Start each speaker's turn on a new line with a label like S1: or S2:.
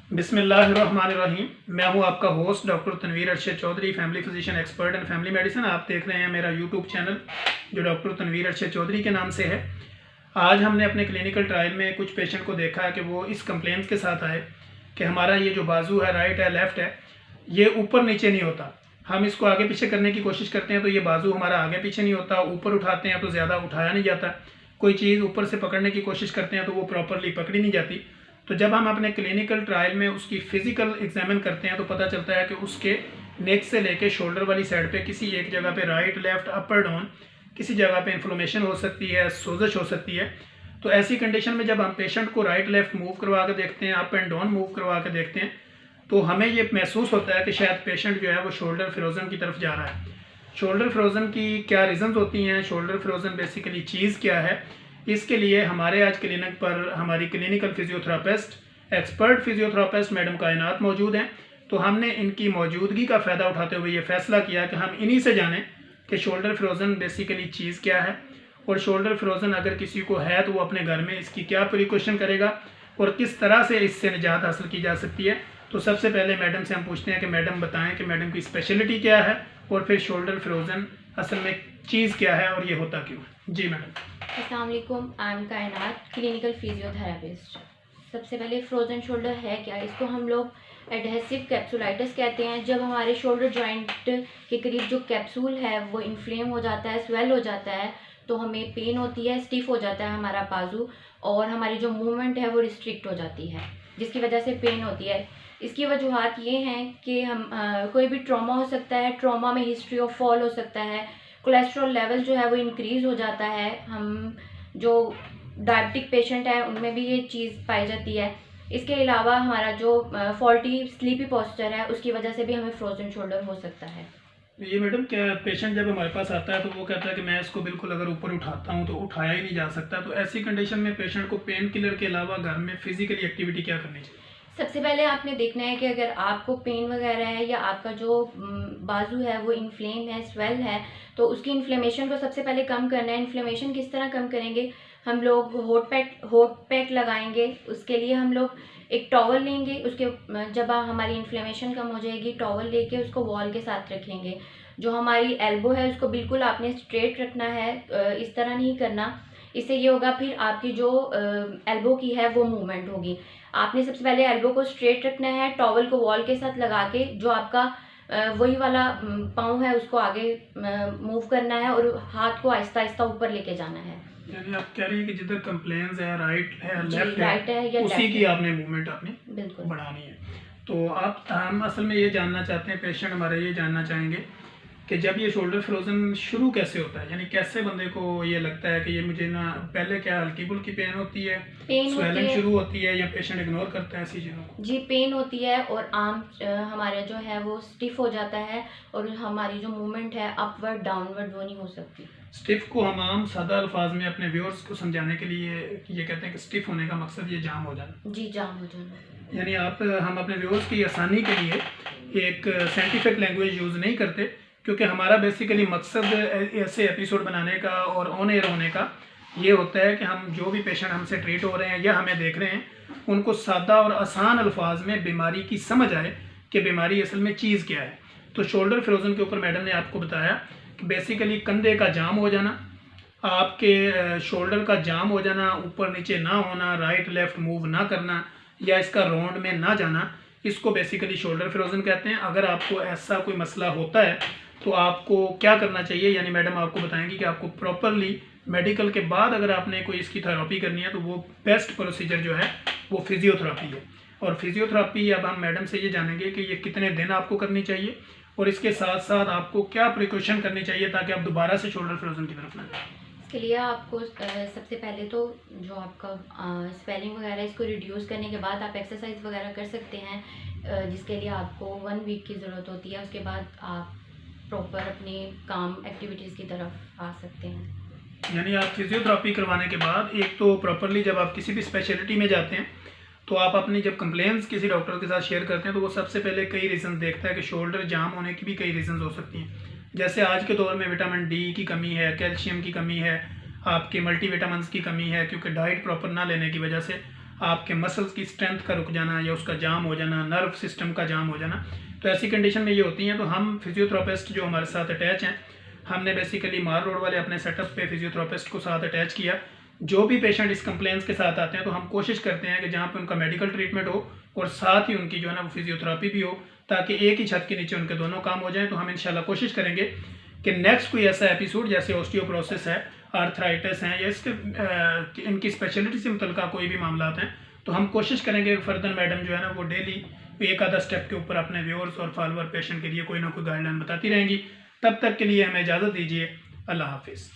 S1: बिस्मिल्लाहिर्रहमानिर्रहीम। मैं हूं आपका host doctor Tanveer Arshad Chaudhary, family physician expert and family medicine. आप देख रहे हैं मेरा यूट्यूब चैनल जो डॉक्टर तनवीर अरशद चौधरी के नाम से है। आज हमने अपने क्लिनिकल ट्रायल में कुछ पेशेंट को देखा है कि वो इस कंप्लेंट के साथ आए कि हमारा ये जो बाजू है, राइट है, लेफ़्ट है, ये ऊपर नीचे नहीं होता। हम इसको आगे पीछे करने की कोशिश करते हैं तो ये बाजू हमारा आगे पीछे नहीं होता, ऊपर उठाते हैं तो ज़्यादा उठाया नहीं जाता। कोई चीज़ ऊपर से पकड़ने की कोशिश करते हैं तो वो प्रॉपरली पकड़ी नहीं जाती। तो जब हम अपने क्लिनिकल ट्रायल में उसकी फ़िज़िकल एग्जामिन करते हैं तो पता चलता है कि उसके नेक से लेके शोल्डर वाली साइड पे किसी एक जगह पे राइट, लेफ़्ट, अपर, डाउन किसी जगह पे इन्फ्लेमेशन हो सकती है, सोजश हो सकती है। तो ऐसी कंडीशन में जब हम पेशेंट को राइट लेफ़्ट मूव करवा के देखते हैं, अप एंड डाउन मूव करवा के देखते हैं, तो हमें ये महसूस होता है कि शायद पेशेंट जो है वो शोल्डर फ्रोज़न की तरफ जा रहा है। शोल्डर फ्रोज़न की क्या रीज़न्स होती हैं, शोल्डर फ्रोज़न बेसिकली चीज़ क्या है, इसके लिए हमारे आज क्लिनिक पर हमारी clinical physiotherapist, expert physiotherapist madam कायनात मौजूद हैं। तो हमने इनकी मौजूदगी का फ़ायदा उठाते हुए ये फ़ैसला किया कि हम इन्हीं से जानें कि शोल्डर फ्रोज़न बेसिकली चीज़ क्या है और शोल्डर फ्रोज़न अगर किसी को है तो वो अपने घर में इसकी क्या प्रिकॉशन करेगा और किस तरह से इससे निजात हासिल की जा सकती है। तो सबसे पहले मैडम से हम पूछते हैं कि मैडम बताएं कि मैडम की स्पेशलिटी क्या है और फिर शोल्डर फ्रोज़न असल में चीज़ क्या है और ये होता क्यों। जी मैडम।
S2: अस्सलाम वालेकुम, आई एम कायनात, क्लिनिकल फिजियोथेरापिस्ट। सबसे पहले फ्रोज़न शोल्डर है क्या? इसको हम लोग एडहेसिव कैप्सुलाइटिस कहते हैं। जब हमारे शोल्डर जॉइंट के करीब जो कैप्सूल है वो इन्फ्लेम हो जाता है, स्वेल हो जाता है, तो हमें पेन होती है, स्टिफ हो जाता है हमारा बाजू और हमारी जो मूवमेंट है वो रिस्ट्रिक्ट हो जाती है, जिसकी वजह से पेन होती है। इसकी वजूहत ये हैं कि हम कोई भी ट्रॉमा हो सकता है, ट्रॉमा में हिस्ट्री ऑफ फॉल हो सकता है, कोलेस्ट्रॉल लेवल जो है वो इंक्रीज़ हो जाता है। हम जो डायबिटिक पेशेंट है उनमें भी ये चीज़ पाई जाती है। इसके अलावा हमारा जो फॉल्टी स्लीपी पोस्चर है उसकी वजह से भी हमें फ्रोजन शोल्डर हो सकता है।
S1: ये मैडम क्या पेशेंट जब हमारे पास आता है तो वो कहता है कि मैं इसको बिल्कुल अगर ऊपर उठाता हूँ तो उठाया ही नहीं जा सकता। तो ऐसी कंडीशन में पेशेंट को पेन किलर के अलावा घर में फिजिकली एक्टिविटी क्या करनी चाहिए?
S2: सबसे पहले आपने देखना है कि अगर आपको पेन वगैरह है या आपका जो बाजू है वो इन्फ्लेम है, स्वेल है, तो उसकी इन्फ्लेमेशन को सबसे पहले कम करना है। इन्फ्लेमेशन किस तरह कम करेंगे? हम लोग होट पैक लगाएंगे। उसके लिए हम लोग एक टॉवल लेंगे, उसके जब हमारी इन्फ्लेमेशन कम हो जाएगी, टॉवल लेके उसको वॉल के साथ रखेंगे। जो हमारी एल्बो है उसको बिल्कुल आपने स्ट्रेट रखना है, इस तरह नहीं करना। इससे ये होगा फिर आपकी जो एल्बो की है वो मूवमेंट होगी। आपने सबसे पहले एल्बो को स्ट्रेट रखना है, टॉवल को वॉल के साथ लगा के जो आपका वही वाला पाँव है उसको आगे मूव करना है और हाथ को आहिस्ता आहिस्ता ऊपर लेके जाना है।
S1: यानी आप कह रही हैं कि जिधर कंप्लेंस है, राइट है, लेफ्ट
S2: राइट है या
S1: उसी की आपने मूवमेंट आपने
S2: बिल्कुल
S1: बढ़ानी है। तो हम असल में ये जानना चाहते हैं, पेशेंट हमारे ये जानना चाहेंगे कि जब ये शोल्डर फ्रोजन शुरू कैसे होता है, यानी कैसे बंदे को ये लगता है कि ये मुझे ना, पहले क्या हल्की फुल्की पेन होती है, स्वेलिंग शुरू होती है या पेशेंट इग्नोर करता है ऐसी चीज़ों को?
S2: जी, पेन होती है और आर्म हमारे जो है वो स्टिफ हो जाता है और हमारी जो मूवमेंट है अपवर्ड डाउनवर्ड वो नहीं हो सकती।
S1: स्टिफ को हम आम सादा अल्फाज में अपने व्यूअर्स को समझाने के लिए ये कहते हैं कि स्टिफ होने का मकसद ये जाम हो जाना।
S2: जी, जाम हो जाना।
S1: यानी हम अपने व्यूअर्स की आसानी के लिए एक साइंटिफिक लैंग्वेज यूज़ नहीं करते, क्योंकि हमारा बेसिकली मकसद ऐसे एपिसोड बनाने का और ऑन एयर होने का ये होता है कि हम जो भी पेशेंट हमसे ट्रीट हो रहे हैं या हमें देख रहे हैं उनको सादा और आसान अल्फाज में बीमारी की समझ आए कि बीमारी असल में चीज़ क्या है। तो शोल्डर फ्रोजन के ऊपर मैडम ने आपको बताया कि बेसिकली कंधे का जाम हो जाना, आपके शोल्डर का जाम हो जाना, ऊपर नीचे ना होना, राइट लेफ़्ट मूव ना करना या इसका राउंड में ना जाना, इसको बेसिकली शोल्डर फ्रोजन कहते हैं। अगर आपको ऐसा कोई मसला होता है तो आपको क्या करना चाहिए, यानी मैडम आपको बताएंगी कि आपको प्रॉपरली मेडिकल के बाद अगर आपने कोई इसकी थेरेपी करनी है तो वो बेस्ट प्रोसीजर जो है वो फिजियोथेरापी है। और फिजियोथेरापी अब हम मैडम से ये जानेंगे कि ये कितने दिन आपको करनी चाहिए और इसके साथ साथ आपको क्या प्रिकॉशन करनी चाहिए ताकि आप दोबारा से शोल्डर फ्रोजन की तरफ ना जाए।
S2: इसके लिए आपको सबसे पहले तो जो आपका स्वेलिंग वगैरह इसको रिड्यूस करने के बाद आप एक्सरसाइज वगैरह कर सकते हैं, जिसके लिए आपको 1 वीक की ज़रूरत होती है। उसके बाद आप प्रॉपर अपने काम एक्टिविटीज़ की तरफ आ सकते हैं।
S1: यानी आप फिजियोथेरापी करवाने के बाद एक तो प्रॉपरली जब आप किसी भी स्पेशलिटी में जाते हैं तो आप अपनी जब कंप्लेंट्स किसी डॉक्टर के साथ शेयर करते हैं तो वो सबसे पहले कई रीज़न देखता है कि शोल्डर जाम होने की भी कई रीज़न हो सकती हैं। जैसे आज के दौर में विटामिन डी की कमी है, कैल्शियम की कमी है, आपके मल्टीविटामिन्स की कमी है क्योंकि डाइट प्रॉपर ना लेने की वजह से। आपके मसल्स की स्ट्रेंथ का रुक जाना या उसका जाम हो जाना, नर्व सिस्टम का जाम हो जाना, तो ऐसी कंडीशन में ये होती हैं। तो हम फिजियोथेरेपिस्ट जो हमारे साथ अटैच हैं, हमने बेसिकली मार रोड वाले अपने सेटअप पे फिजियोथेरेपिस्ट को साथ अटैच किया। जो भी पेशेंट इस कंप्लेंट्स के साथ आते हैं तो हम कोशिश करते हैं कि जहाँ पे उनका मेडिकल ट्रीटमेंट हो और साथ ही उनकी जो है ना वो फिजियोथेरेपी भी हो, ताकि एक ही छत के नीचे उनके दोनों काम हो जाएं। तो हम इंशाल्लाह कोशिश करेंगे कि नेक्स्ट कोई ऐसा एपिसोड जैसे ऑस्टियोप्रोसिस है, आर्थराइटिस है या इसके इनकी स्पेशलिटी से मुतल्लिका कोई भी मामला हैं, तो हम कोशिश करेंगे फर्दर मैडम जो है ना वो डेली एक आधा स्टेप के ऊपर अपने व्यूअर्स और फॉलोअर पेशेंट के लिए कोई ना कोई गाइडलाइन बताती रहेंगी। तब तक के लिए हमें इजाज़त दीजिए। अल्लाह हाफिज़।